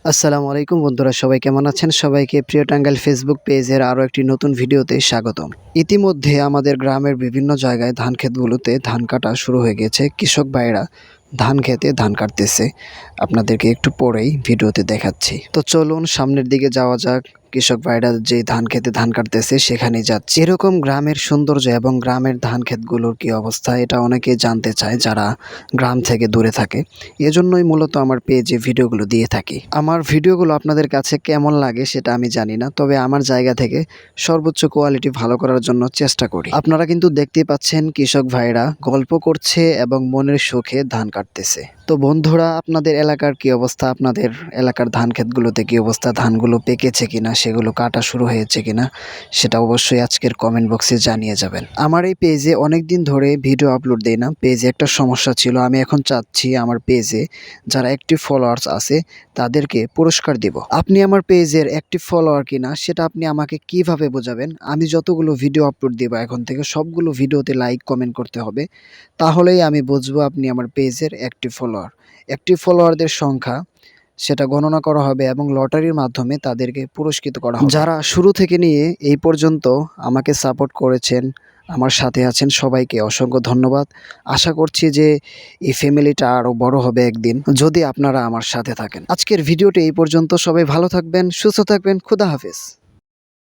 আসসালামু আলাইকুম বন্ধুরা, সবাই কেমন আছেন? সবাইকে প্রিয় টাঙ্গাইল ফেসবুক পেজের আরও একটি নতুন ভিডিওতে স্বাগতম। ইতিমধ্যে আমাদের গ্রামের বিভিন্ন জায়গায় ধান ক্ষেতগুলোতে ধান কাটা শুরু হয়ে গেছে। কৃষক ভাইরা ধান খেতে ধান কাটতেছে। আপনাদেরকে একটু পরেই ভিডিওতে দেখাচ্ছি। তো চলুন সামনের দিকে যাওয়া যাক। কৃষক ভাইরা যে ধান খেতে ধান কাটতেছে সেখানেই যাচ্ছি। এরকম গ্রামের সৌন্দর্য এবং গ্রামের ধান ক্ষেতগুলোর কি অবস্থা, এটা অনেকেই জানতে চায় যারা গ্রাম থেকে দূরে থাকে। এজন্যই মূলত আমার পেজে ভিডিওগুলো দিয়ে থাকি। আমার ভিডিওগুলো আপনাদের কাছে কেমন লাগে সেটা আমি জানি না, তবে আমার জায়গা থেকে সর্বোচ্চ কোয়ালিটি ভালো করার জন্য চেষ্টা করি। আপনারা কিন্তু দেখতেই পাচ্ছেন কৃষক ভাইরা গল্প করছে এবং মনের সুখে ধান কাটতেছে। তো বন্ধুরা, আপনাদের এলাকার কি অবস্থা? আপনাদের এলাকার ধান ক্ষেতগুলোতে কি অবস্থা? ধানগুলো পেকেছে কিনা, সেগুলো কাটা শুরু হয়েছে কিনা, সেটা অবশ্যই আজকের কমেন্ট বক্সে জানিয়ে যাবেন। আমার এই পেজে অনেক দিন ধরে ভিডিও আপলোড দেই না। পেজে একটা সমস্যা ছিল। আমি এখন চাচ্ছি আমার পেজে যারা অ্যাক্টিভ ফলোয়ার্স আছে তাদেরকে পুরস্কার দিব। আপনি আমার পেজের অ্যাক্টিভ ফলোয়ার কিনা সেটা আপনি আমাকে কিভাবে বোঝাবেন? আমি যতগুলো ভিডিও আপলোড দিব এখন থেকে সবগুলো ভিডিওতে লাইক কমেন্ট করতে হবে। তাহলেই আমি বুঝবো আপনি আমার পেজের অ্যাক্টিভ ফলোয়ার। অ্যাক্টিভ ফলোয়ারদের সংখ্যা সেটা গণনা করা হবে এবং লটারির মাধ্যমে তাদেরকে পুরস্কৃত করা হবে। যারা শুরু থেকে নিয়ে এই পর্যন্ত আমাকে সাপোর্ট করেছেন, আমার সাথে আছেন, সবাইকে অসংখ্য ধন্যবাদ। আশা করছি যে এই ফ্যামিলিটা আরও বড় হবে একদিন, যদি আপনারা আমার সাথে থাকেন। আজকের ভিডিওটি এই পর্যন্ত। সবাই ভালো থাকবেন, সুস্থ থাকবেন। খোদা হাফেজ।